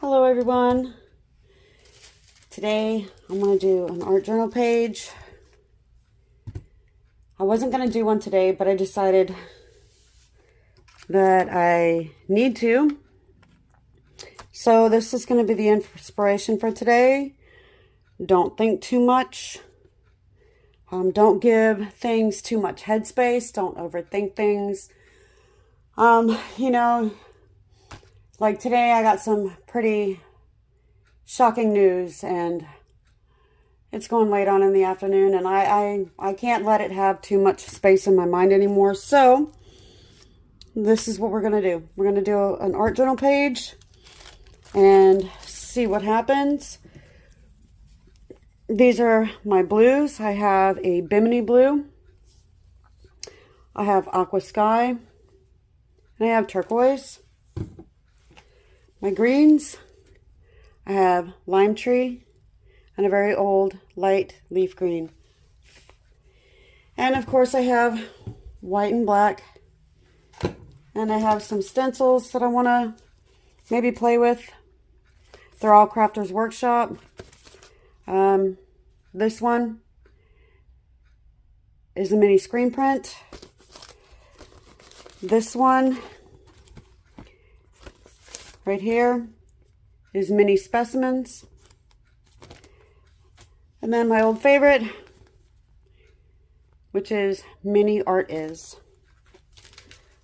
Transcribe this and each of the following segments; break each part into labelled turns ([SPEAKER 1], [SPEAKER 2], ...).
[SPEAKER 1] Hello everyone. Today I'm going to do an art journal page. I wasn't going to do one today, but I decided that I need to. So this is going to be the inspiration for today. Don't think too much. Don't give things too much headspace. Don't overthink things. You know, like today I got some pretty shocking news and it's going late on in the afternoon and I can't let it have too much space in my mind anymore. So this is what we're going to do. We're going to do an art journal page and see what happens. These are my blues. I have a Bimini blue. I have aqua sky. And I have turquoise. My greens, I have lime tree and a very old light leaf green. And of course I have white and black. And I have some stencils that I want to maybe play with. They're all Crafters Workshop. This one is a mini screen print. This one right here is mini specimens. And then my old favorite, which is mini art is.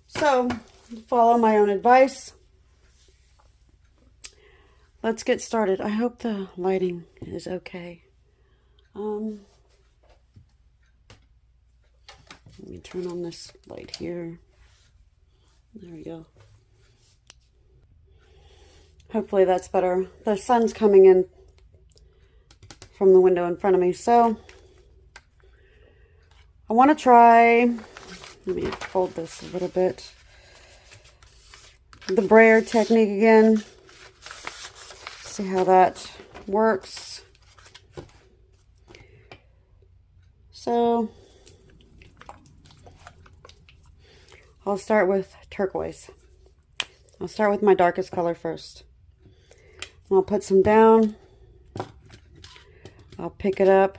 [SPEAKER 1] So, follow my own advice. Let's get started. I hope the lighting is okay. Let me turn on this light here. There we go. Hopefully that's better. The sun's coming in from the window in front of me. So I want to try, let me fold this a little bit. The Brayer technique again. See how that works. So I'll start with turquoise. I'll start with my darkest color first. I'll put some down. I'll pick it up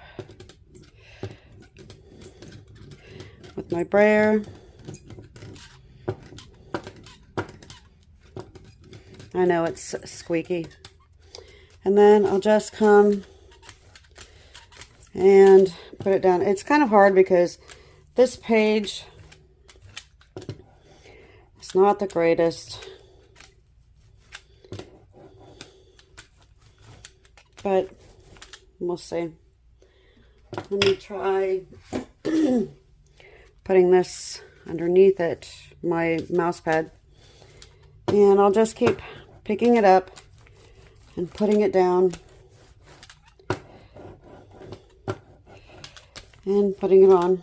[SPEAKER 1] with my brayer. I know it's squeaky. And then I'll just come and put it down. It's kind of hard because this page is not the greatest. But we'll see. Let me try putting this underneath it, my mouse pad. And I'll just keep picking it up and putting it down. And putting it on.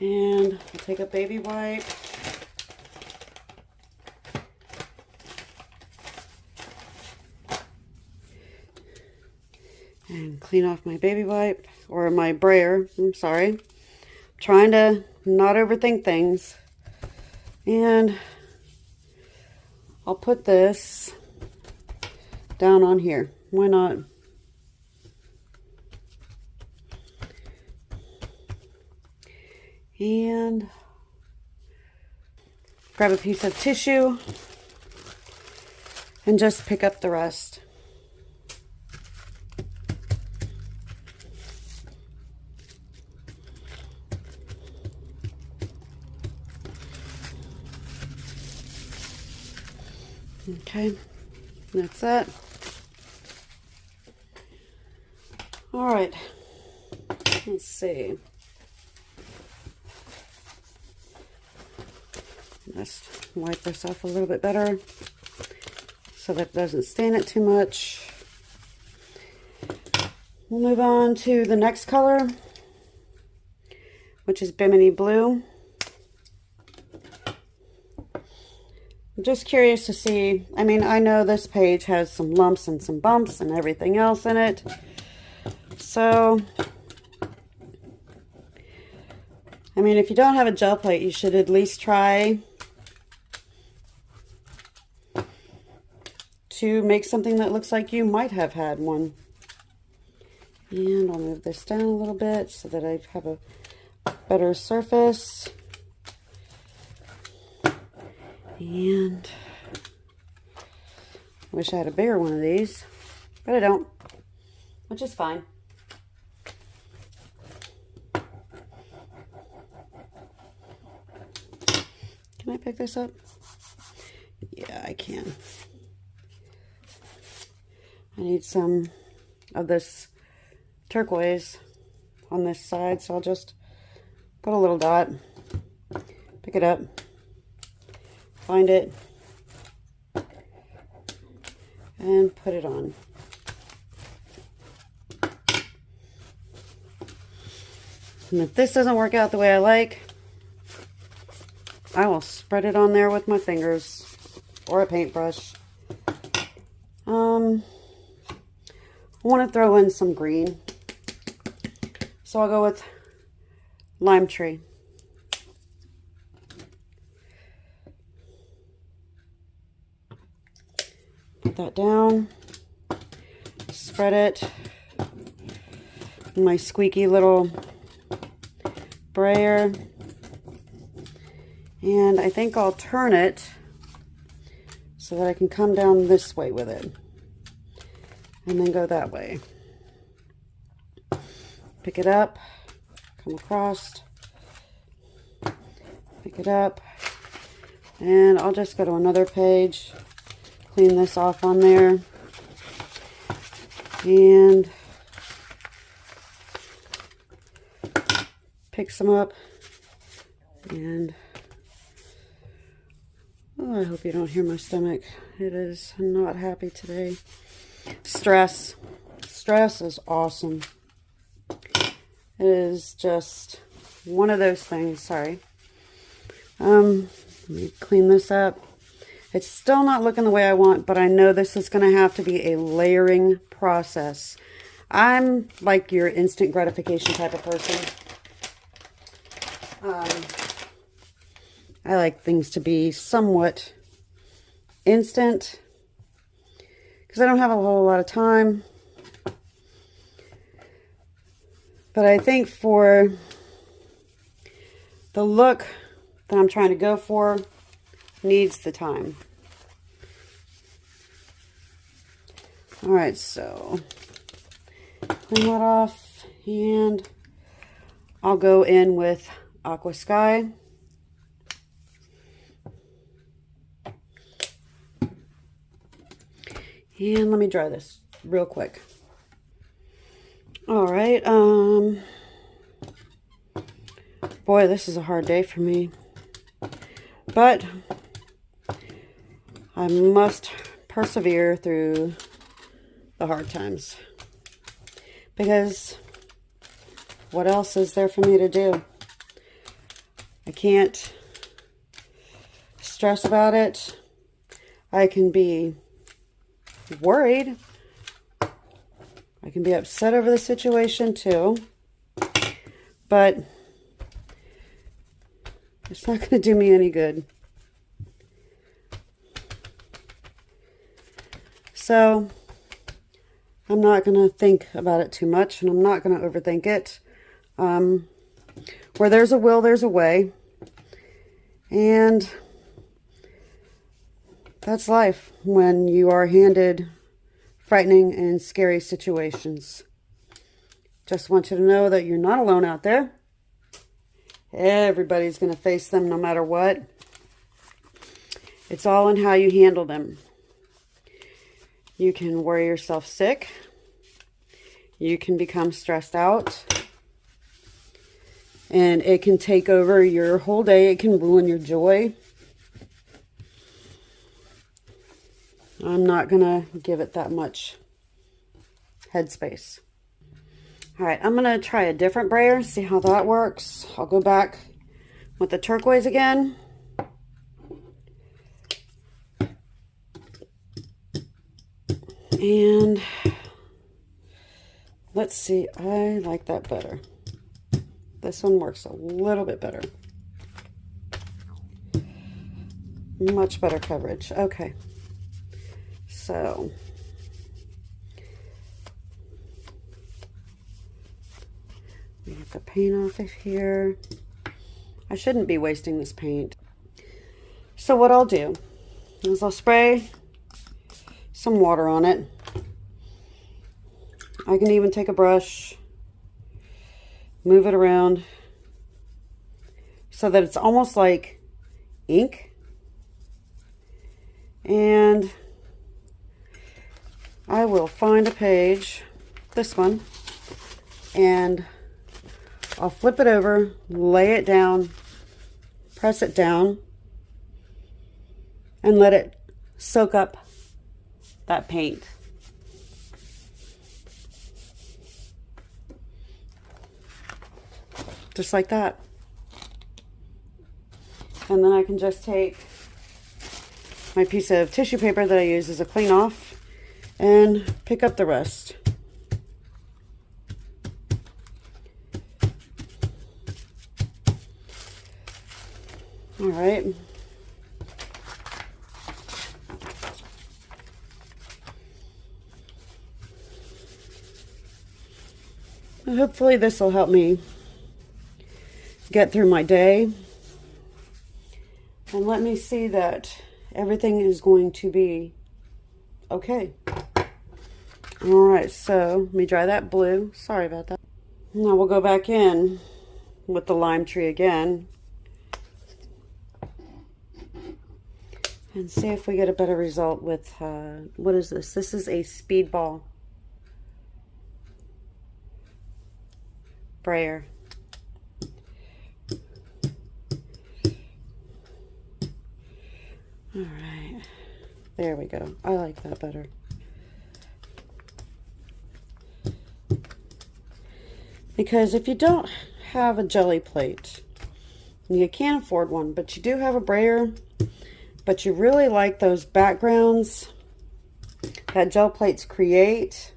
[SPEAKER 1] And I'll take a baby wipe. And clean off my baby wipe, or my brayer, I'm sorry. I'm trying to not overthink things. And I'll put this down on here. Why not? And grab a piece of tissue and just pick up the rest. Okay, that's that. All right, let's see. Just wipe this off a little bit better so that it doesn't stain it too much. We'll move on to the next color, which is Bimini blue. I'm just curious to see, I mean, I know this page has some lumps and some bumps and everything else in it. So, I mean, if you don't have a gel plate, you should at least try to make something that looks like you might have had one. And I'll move this down a little bit so that I have a better surface. And I wish I had a bigger one of these, but I don't, which is fine. Can I pick this up? Yeah, I can. I need some of this turquoise on this side, so I'll just put a little dot, pick it up, find it, and put it on. And if this doesn't work out the way I like, I will spread it on there with my fingers or a paintbrush. I want to throw in some green, so I'll go with lime tree. Put that down, spread it in my squeaky little brayer, and I think I'll turn it so that I can come down this way with it and then go that way. Pick it up, come across, pick it up, and I'll just go to another page, clean this off on there, and pick some up. And oh, I hope you don't hear my stomach. It is not happy today. Stress is awesome. It is just one of those things. Sorry. Let me clean this up. It's still not looking the way I want, but I know this is going to have to be a layering process. I'm like your instant gratification type of person. I like things to be somewhat instant because I don't have a whole lot of time. But I think for the look that I'm trying to go for needs the time. All right, so clean that off, and I'll go in with Aqua Sky. And let me dry this real quick. All right, boy, this is a hard day for me, but I must persevere through the hard times, because what else is there for me to do? I can't stress about it. I can be worried. I can be upset over the situation too, but it's not going to do me any good. So I'm not going to think about it too much, and I'm not going to overthink it. Where there's a will, there's a way. And that's life when you are handed frightening and scary situations. Just want you to know that you're not alone out there. Everybody's going to face them no matter what. It's all in how you handle them. You can worry yourself sick. You can become stressed out. And it can take over your whole day. It can ruin your joy. I'm not going to give it that much headspace. All right, I'm going to try a different brayer, see how that works. I'll go back with the turquoise again. And let's see, I like that better. This one works a little bit better. Much better coverage. Okay. So we get the paint off of here. I shouldn't be wasting this paint. So what I'll do is I'll spray some water on it. I can even take a brush, move it around so that it's almost like ink. And I will find a page, this one, and I'll flip it over, lay it down, press it down, and let it soak up that paint. Just like that. And then I can just take my piece of tissue paper that I use as a clean off and pick up the rest. All right. Hopefully this will help me get through my day and let me see that everything is going to be okay. All right, so let me dry that blue. Sorry about that. Now we'll go back in with the lime tree again and see if we get a better result with, what is this? This is a Speedball Brayer. All right, there we go. I like that better. Because if you don't have a jelly plate, you can't afford one, but you do have a brayer, but you really like those backgrounds that gel plates create,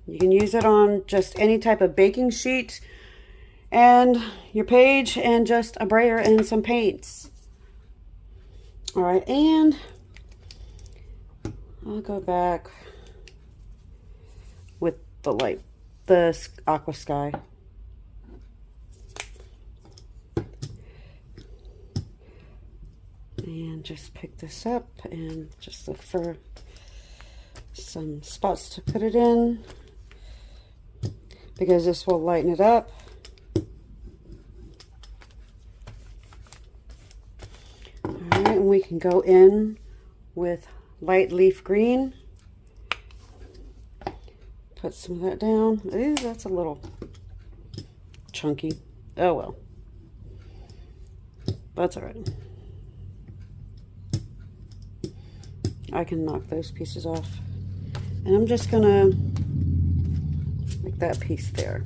[SPEAKER 1] you can use it on just any type of baking sheet and your page and just a brayer and some paints. All right, and I'll go back with the light, the aqua sky. And just pick this up and just look for some spots to put it in, because this will lighten it up. All right, and we can go in with light leaf green. Put some of that down. Ooh, that's a little chunky. Oh well. That's all right. I can knock those pieces off. And I'm just gonna make that piece there.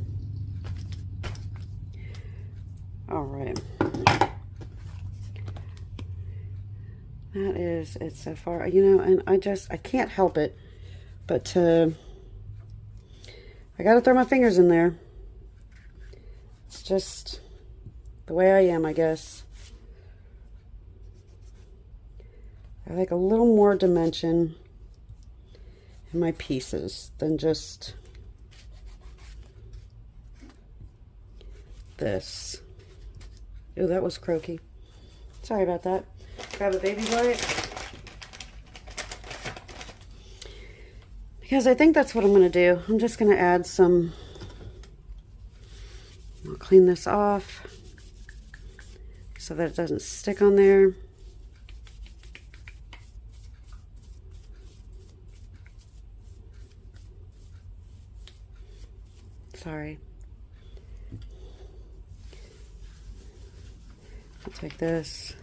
[SPEAKER 1] All right. That is it so far. You know, and I can't help it, but I gotta throw my fingers in there. It's just the way I am, I guess. I like a little more dimension in my pieces than just this. Oh, that was croaky. Sorry about that. Grab a baby wipe, because I think that's what I'm going to do. I'm just going to add some, I'll clean this off so that it doesn't stick on there. Sorry. I'll take this,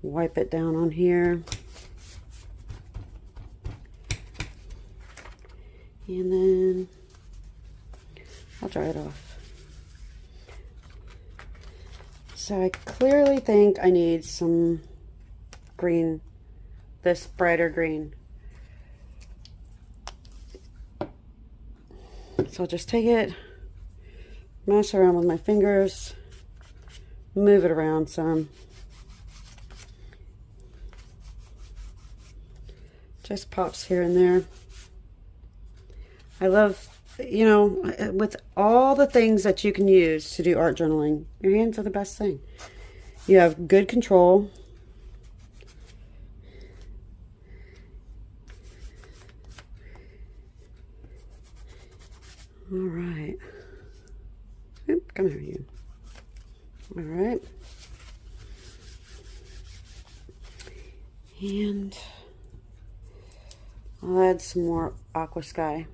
[SPEAKER 1] wipe it down on here, and then I'll dry it off. So I clearly think I need some green, this brighter green. So I'll just take it, mash around with my fingers, move it around some. Just pops here and there. I love, you know, with all the things that you can use to do art journaling, your hands are the best thing. You have good control. All right. Oop, come here, you. All right. And I'll add some more aqua sky.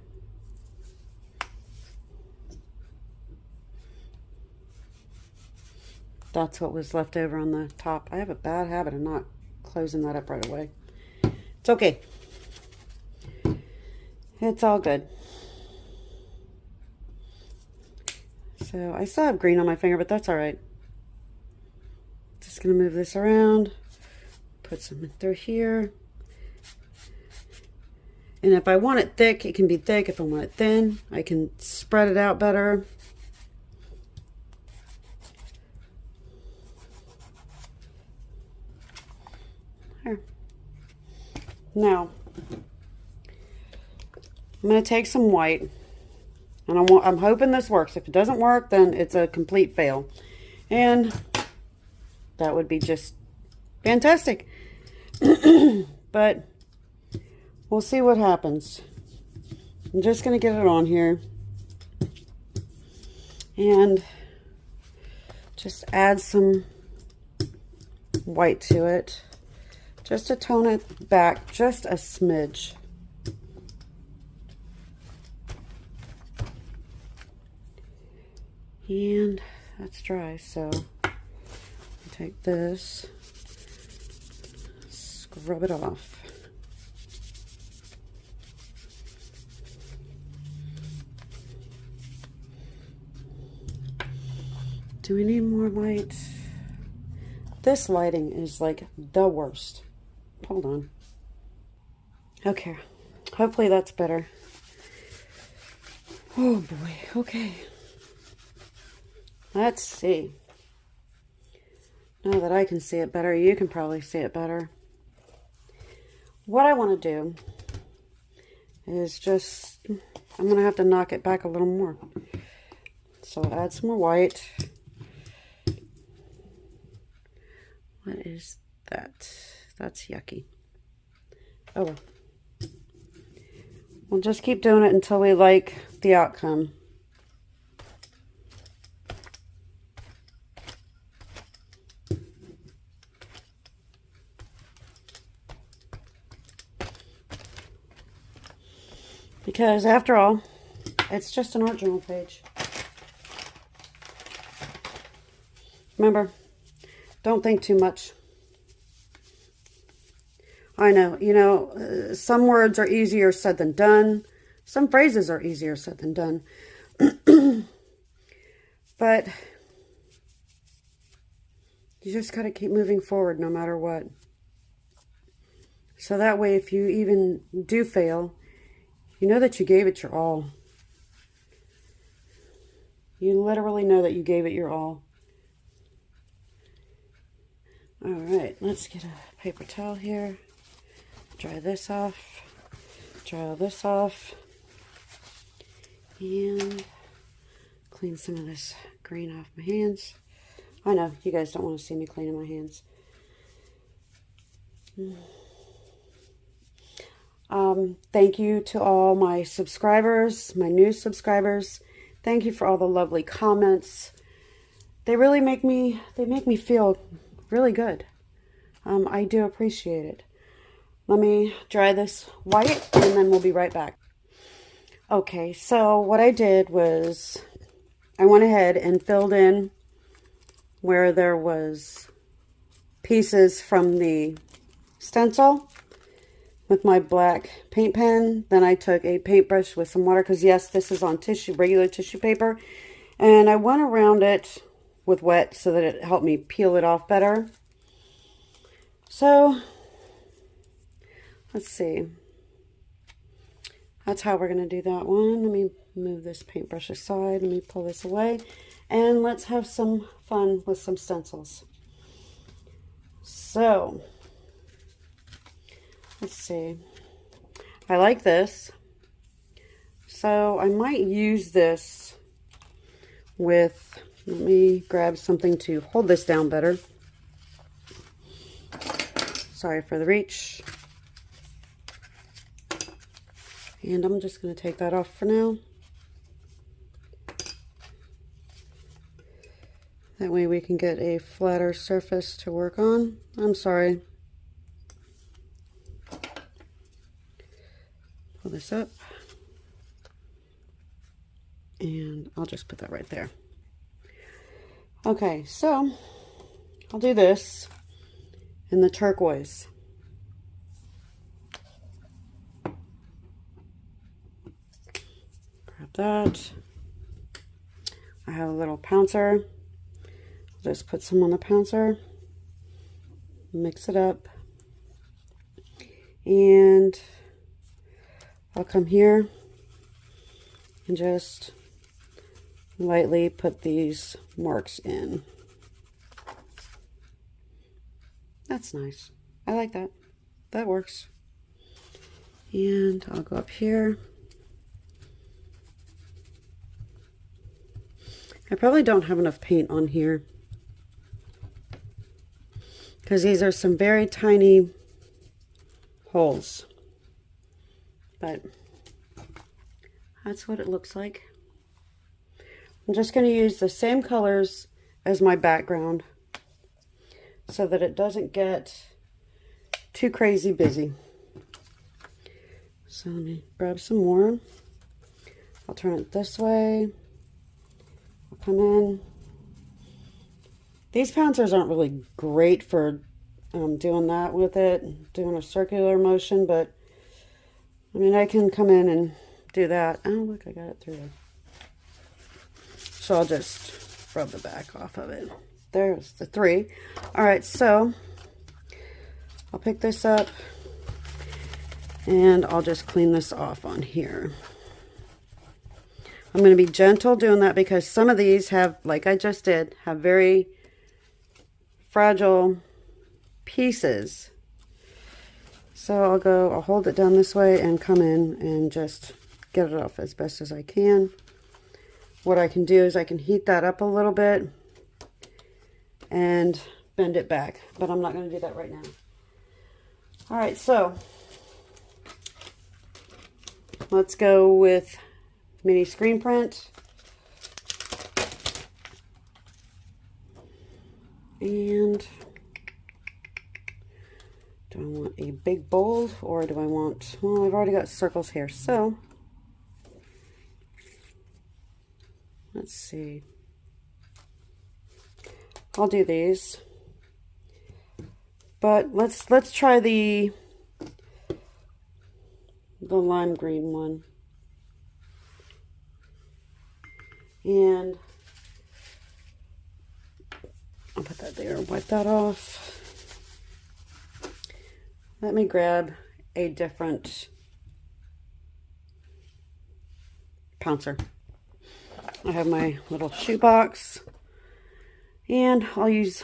[SPEAKER 1] That's what was left over on the top. I have a bad habit of not closing that up right away. It's okay. It's all good. So I still have green on my finger, but that's all right. Just gonna move this around, put some through here. And if I want it thick, it can be thick. If I want it thin, I can spread it out better. There. Now, I'm gonna take some white. And I'm hoping this works. If it doesn't work, then it's a complete fail. And that would be just fantastic. But we'll see what happens. I'm just going to get it on here. And just add some white to it. Just to tone it back just a smidge. And that's dry, so I'll take this, scrub it off. Do we need more light? This lighting is like the worst. Hold on. Okay, hopefully that's better. Oh boy, okay. Let's see. Now that I can see it better, you can probably see it better. What I want to do is just, I'm going to have to knock it back a little more. So I'll add some more white. What is that? That's yucky. Oh well. We'll just keep doing it until we like the outcome. Because after all, it's just an art journal page. Remember, don't think too much. I know, you know, some words are easier said than done. Some phrases are easier said than done. But you just got to keep moving forward no matter what. So that way, if you even do fail, you know that you gave it your all. You literally know that you gave it your all. All right, let's get a paper towel here. Dry this off. Dry all this off. And clean some of this green off my hands. I know, you guys don't want to see me cleaning my hands. Thank you to all my subscribers, my new subscribers. Thank you for all the lovely comments. They really make me feel really good. I do appreciate it. Let me dry this white and then we'll be right back. Okay, so what I did was I went ahead and filled in where there was pieces from the stencil with my black paint pen. Then I took a paintbrush with some water, because yes, this is on tissue, regular tissue paper, and I went around it with wet so that it helped me peel it off better. So let's see, that's how we're going to do that one. Let me move this paintbrush aside. Let me pull this away, and let's have some fun with some stencils. So let's see. I like this. So I might use this with, let me grab something to hold this down better. Sorry for the reach. And I'm just going to take that off for now. That way we can get a flatter surface to work on. I'm sorry. Pull this up. And I'll just put that right there. Okay, so I'll do this in the turquoise. Grab that. I have a little pouncer. I'll just put some on the pouncer. Mix it up. And I'll come here and just lightly put these marks in. That's nice. I like that. That works. And I'll go up here. I probably don't have enough paint on here because these are some very tiny holes, but that's what it looks like. I'm just going to use the same colors as my background so that it doesn't get too crazy busy. So let me grab some more. I'll turn it this way. I'll come in. These pouncers aren't really great for doing that with it, doing a circular motion, but I mean, I can come in and do that. Oh, look, I got it through there. So I'll just rub the back off of it. There's the 3. All right, so I'll pick this up and I'll just clean this off on here. I'm going to be gentle doing that because some of these have, like I just did, have very fragile pieces. So I'll hold it down this way and come in and just get it off as best as I can. What I can do is I can heat that up a little bit and bend it back, but I'm not going to do that right now. All right, so let's go with mini screen print. And do I want a big bold or do I want, well, I've already got circles here, so let's see. I'll do these. But let's try the lime green one. And I'll put that there, wipe that off. Let me grab a different pouncer. I have my little shoebox, and I'll use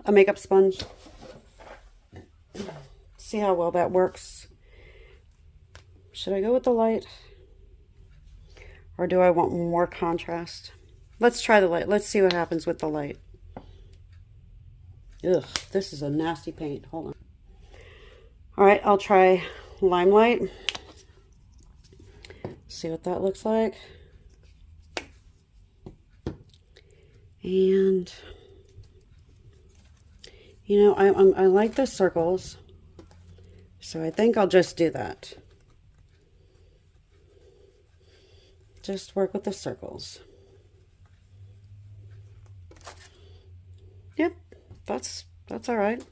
[SPEAKER 1] a makeup sponge. See how well that works. Should I go with the light? Or do I want more contrast? Let's try the light. Let's see what happens with the light. Ugh, this is a nasty paint. Hold on. All right, I'll try Limelight. See what that looks like. And you know, I like the circles, so I think I'll just do that. Just work with the circles. Yep, that's all right.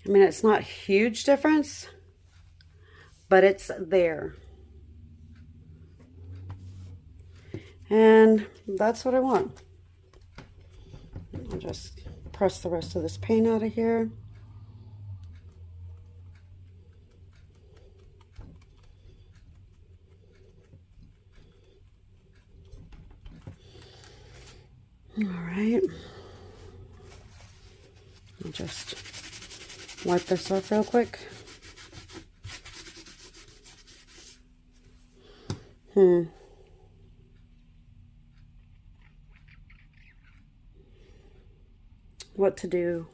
[SPEAKER 1] I mean, it's not a huge difference, but it's there. And that's what I want. I'll just press the rest of this paint out of here. All right. I'll just wipe this off real quick. What to do?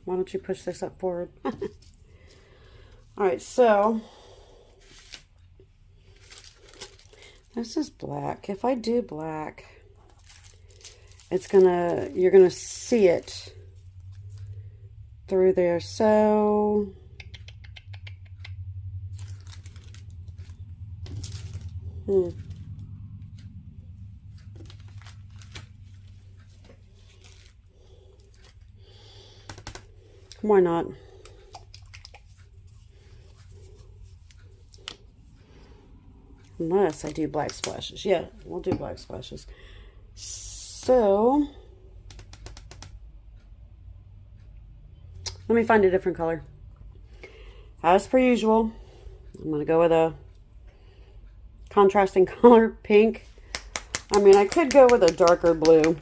[SPEAKER 1] Why don't you push this up forward? All right, so this is black. If I do black, you're gonna see it through there. So why not? Unless I do black splashes. Yeah, we'll do black splashes. So let me find a different color. As per usual, I'm going to go with a contrasting color, pink. I mean, I could go with a darker blue.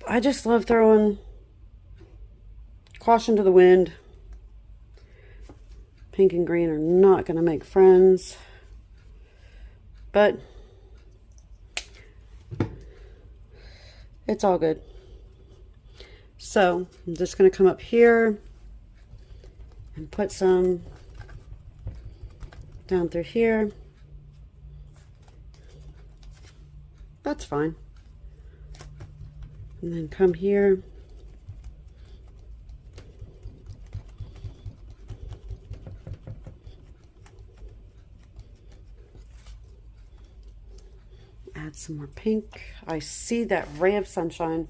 [SPEAKER 1] I just love throwing caution to the wind. Pink and green are not going to make friends. But it's all good. So I'm just going to come up here and put some down through here. That's fine. And then come here. Add some more pink. I see that ray of sunshine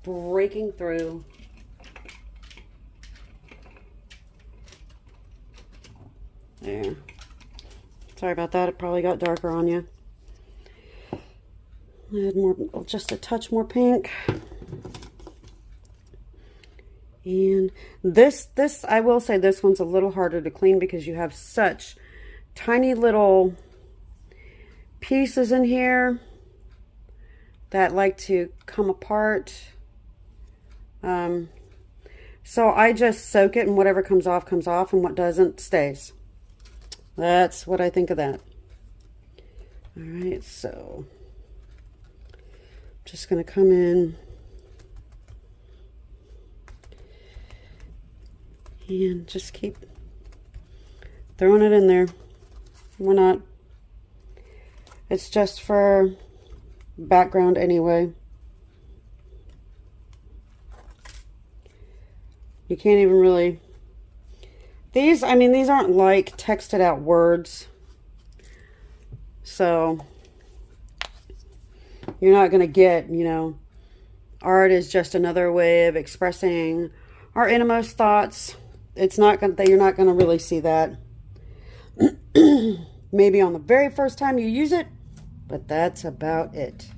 [SPEAKER 1] breaking through. There. Sorry about that. It probably got darker on you. Add more, just a touch more pink. And this, I will say this one's a little harder to clean because you have such tiny little pieces in here that like to come apart. So I just soak it and whatever comes off, and what doesn't stays. That's what I think of that. All right, so just going to come in and just keep throwing it in there. Why not? It's just for background anyway. You can't even really... These, I mean, these aren't like texted out words. So you're not going to get, you know, art is just another way of expressing our innermost thoughts. It's not going to, you're not going to really see that. Maybe on the very first time you use it, but that's about it.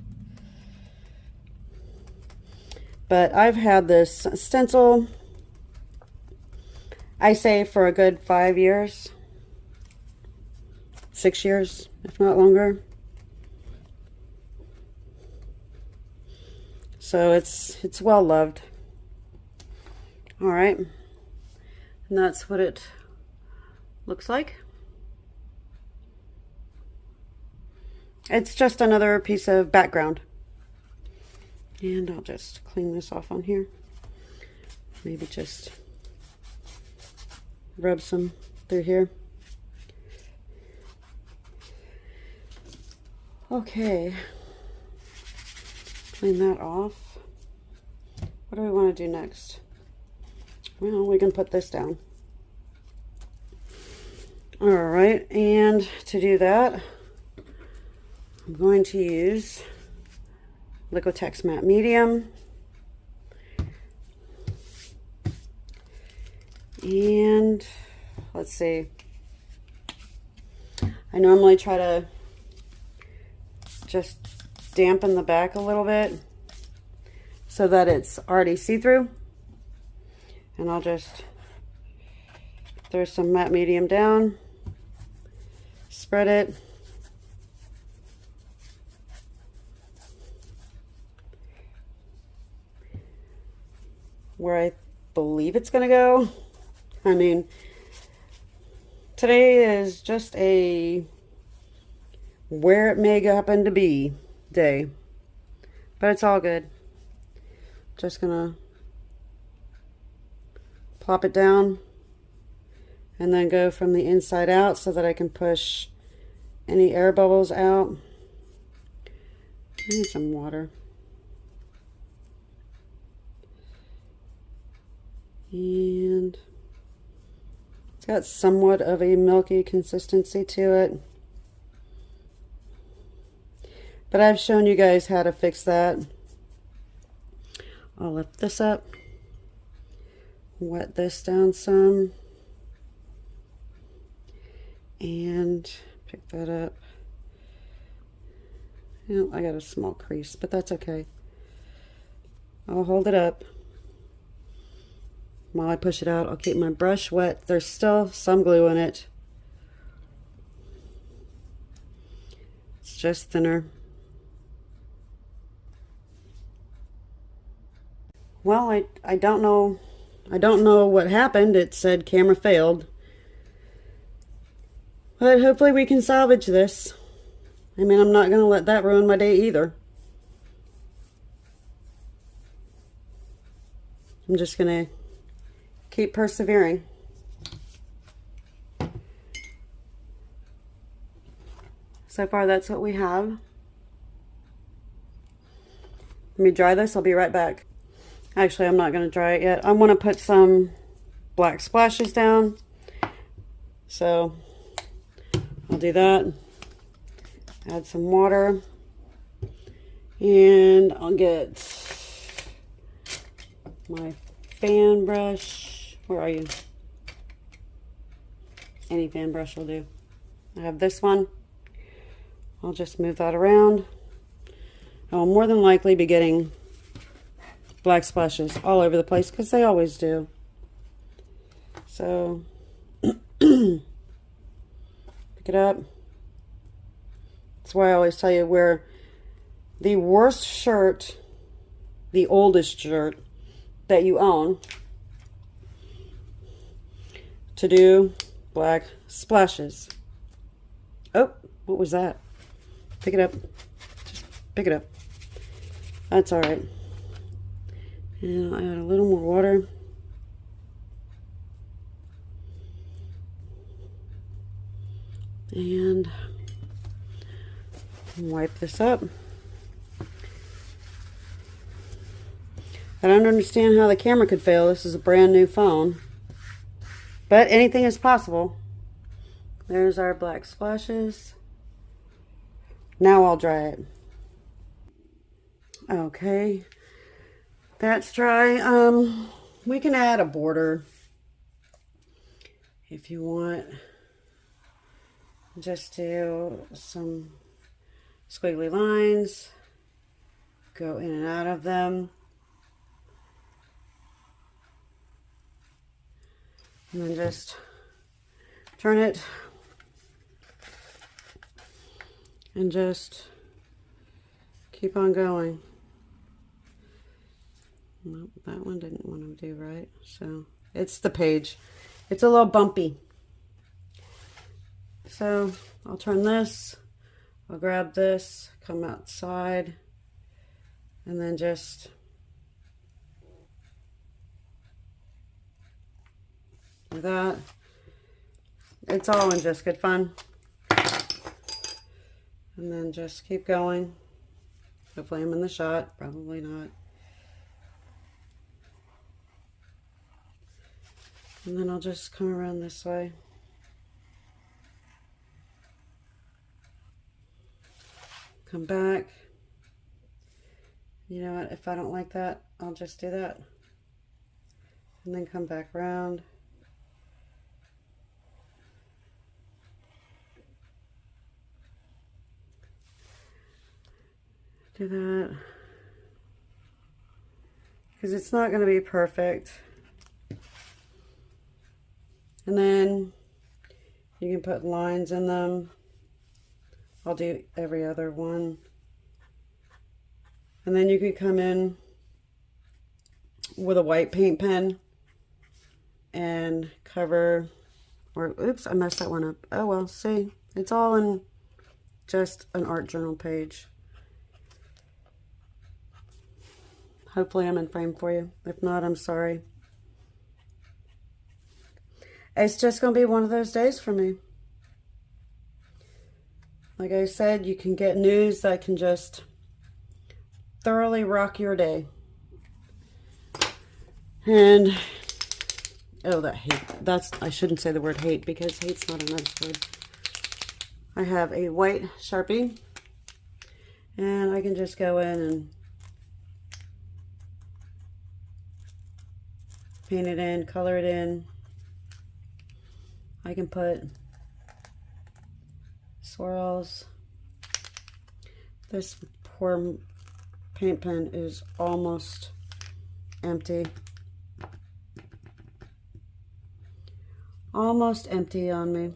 [SPEAKER 1] But I've had this stencil, I say, for a good 5 years, 6 years, if not longer. So it's well loved. All right, and that's what it looks like. It's just another piece of background. And I'll just clean this off on here. Maybe just rub some through here. Okay. Clean that off. What do we want to do next? Well, we can put this down. All right, and to do that, I'm going to use Liquitex Matte Medium. And let's see. I normally try to just dampen the back a little bit so that it's already see-through. And I'll just throw some matte medium down, spread it, where I believe it's going to go. I mean, today is just a where it may happen to be day. But it's all good. Just going to plop it down and then go from the inside out so that I can push any air bubbles out. I need some water. And it's got somewhat of a milky consistency to it. But I've shown you guys how to fix that. I'll lift this up, wet this down some, and pick that up. You know, I got a small crease, but that's okay. I'll hold it up. While I push it out, I'll keep my brush wet. There's still some glue in it. It's just thinner. Well, I don't know. I don't know what happened. It said camera failed. But hopefully we can salvage this. I mean, I'm not going to let that ruin my day either. I'm just going to keep persevering. So far, that's what we have. Let me dry this. I'll be right back. Actually, I'm not going to dry it yet. I want to put some black splashes down. So I'll do that. Add some water. And I'll get my fan brush. Where are you? Any fan brush will do. I have this one. I'll just move that around. I'll more than likely be getting black splashes all over the place because they always do. So pick it up. That's why I always tell you, wear the worst shirt, the oldest shirt that you own, to do black splashes. Oh, what was that? Pick it up. Just pick it up. That's all right. And I'll add a little more water. And wipe this up. I don't understand how the camera could fail. This is a brand new phone. But anything is possible. There's our black splashes. Now I'll dry it. Okay. That's dry. We can add a border if you want. Just do some squiggly lines. Go in and out of them. And then just turn it. And just keep on going. Nope, that one didn't want to do right. So it's the page. It's a little bumpy. So I'll turn this. I'll grab this, come outside, and then just do that. It's all in just good fun. And then just keep going. Hopefully I'm in the shot. Probably not. And then I'll just come around this way. Come back. You know what? If I don't like that, I'll just do that. And then come back around. Do that. Because it's not going to be perfect. And then you can put lines in them. I'll do every other one. And then you can come in with a white paint pen and cover, or oops, I messed that one up. Oh well, see, it's all in just an art journal page. Hopefully I'm in frame for you. If not, I'm sorry. It's just going to be one of those days for me. Like I said, you can get news that can just thoroughly rock your day. And, oh, that hate. I shouldn't say the word hate because hate's not a nice word. I have a white Sharpie. And I can just go in and paint it in, color it in. I can put swirls. This poor paint pen is almost empty. Almost empty on me.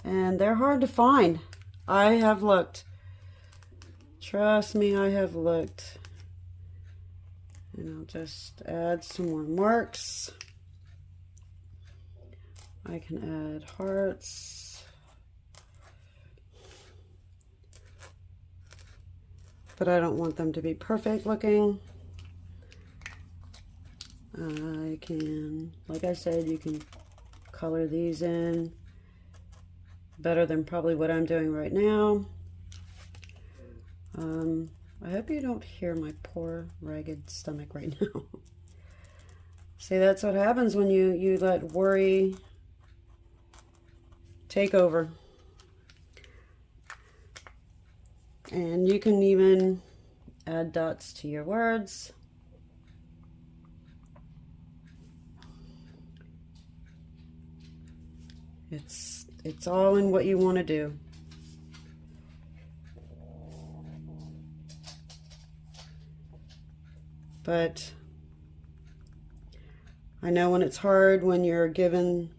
[SPEAKER 1] And they're hard to find. I have looked. Trust me, I have looked. And I'll just add some more marks. I can add hearts. But I don't want them to be perfect looking. I can, like I said, you can color these in better than probably what I'm doing right now. I hope you don't hear my poor ragged stomach right now. See, that's what happens when you let worry take over. And you can even add dots to your words. It's all in what you want to do. But I know when it's hard, when you're given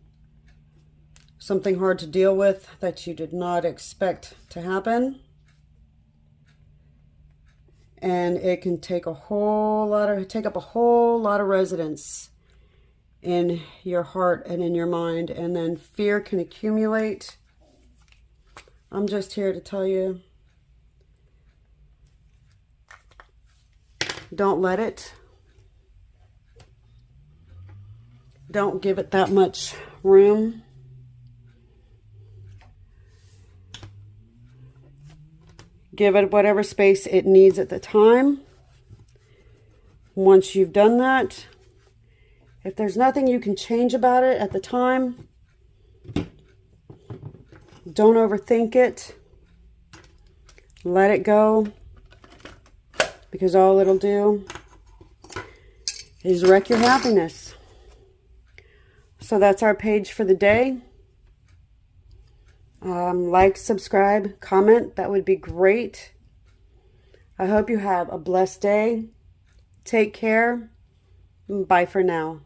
[SPEAKER 1] something hard to deal with that you did not expect to happen. And it can take up a whole lot of residence in your heart and in your mind, and then fear can accumulate. I'm just here to tell you, don't let it. Don't give it that much room. Give it whatever space it needs at the time. Once you've done that, if there's nothing you can change about it at the time, don't overthink it. Let it go, because all it'll do is wreck your happiness. So that's our page for the day. Like, subscribe, comment. That would be great. I hope you have a blessed day. Take care. Bye for now.